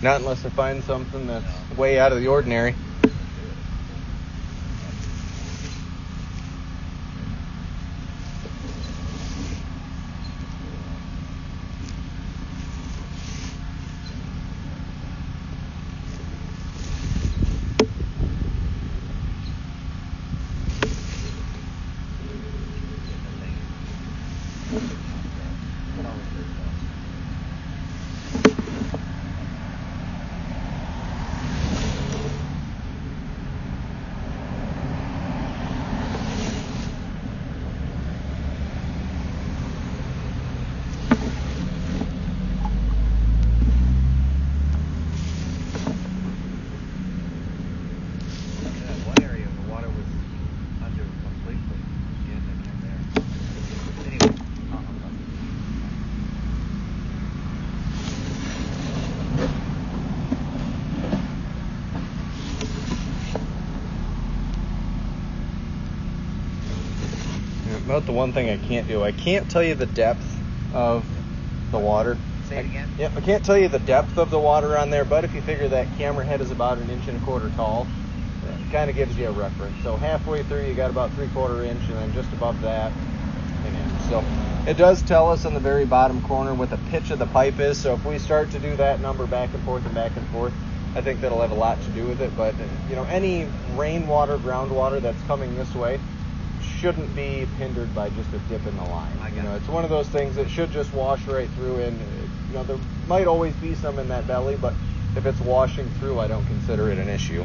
Not unless I find something that's way out of the ordinary. About the one thing I can't do, I can't tell you the depth of the water. Say it again? I can't tell you the depth of the water on there, but if you figure that camera head is about 1.25 inches tall, it kind of gives you a reference. So halfway through you got about 3/4 inch, and then just above that an inch. So it does tell us on the very bottom corner what the pitch of the pipe is. So if we start to do that number back and forth, I think that'll have a lot to do with it. But any rainwater, groundwater that's coming this way shouldn't be hindered by just a dip in the line. It's one of those things that should just wash right through, and there might always be some in that belly, but if it's washing through, I don't consider it an issue.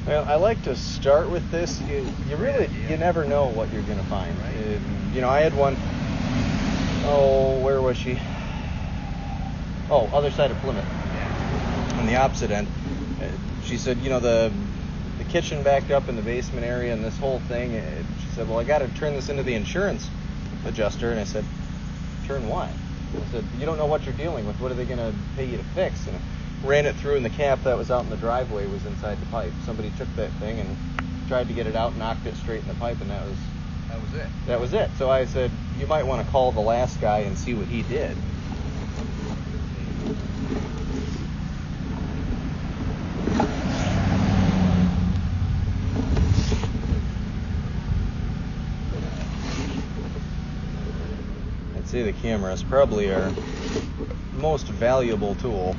Well, I like to start with this. You never know what you're going to find. Right. I had one. Oh, where was she? Oh, other side of Plymouth. Yeah. On the opposite end. She said, the kitchen backed up in the basement area and this whole thing. She said, well, I got to turn this into the insurance adjuster. And I said, turn what? I said, you don't know what you're dealing with. What are they going to pay you to fix? And ran it through, and the cap that was out in the driveway was inside the pipe. Somebody took that thing and tried to get it out, knocked it straight in the pipe, and that was it. So I said, you might want to call the last guy and see what he did. I'd say the camera is probably our most valuable tool.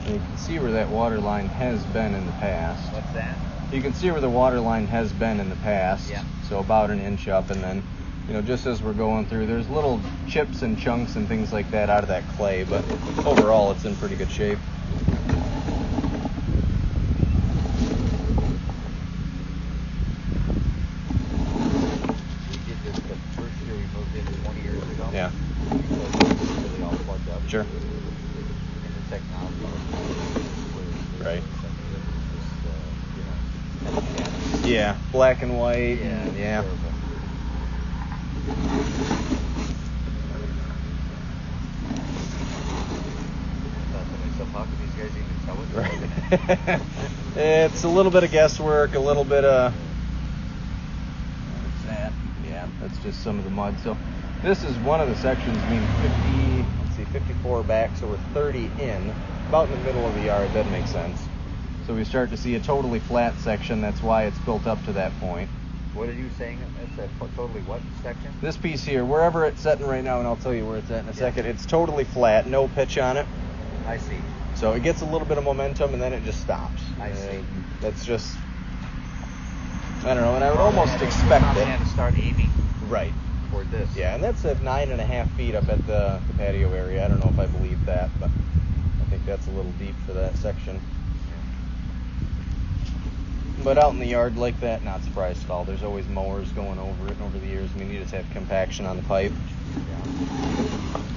And you can see where that water line has been in the past. What's that? You can see where the water line has been in the past. Yeah. So about 1 inch up, and then just as we're going through, there's little chips and chunks and things like that out of that clay, but overall it's in pretty good shape. We did this the first year we moved in 20 years ago. Yeah. So it's really all plugged up. Sure. And the technology was Right. Just, Yeah, black and white. Yeah. How can these guys even tell it? Right. It's a little bit of guesswork, a little bit of... What's that? Yeah, that's just some of the mud. So this is one of the sections, 54 back, so we're 30 in, about in the middle of the yard. That makes sense. So we start to see a totally flat section. That's why it's built up to that point. What are you saying? It's a totally what section? This piece here, wherever it's setting right now, and I'll tell you where it's at in a Yeah. second, it's totally flat, no pitch on it. I see. So it gets a little bit of momentum and then it just stops. I see. And that's just, I don't know, and I would almost expect Probably it. had to start aiming Right. toward this. Yeah, and that's at 9.5 feet up at the patio area. I don't know if I believe that, but I think that's a little deep for that section. But out in the yard like that, not surprised at all. There's always mowers going over it over the years. I mean, you just have compaction on the pipe. Yeah.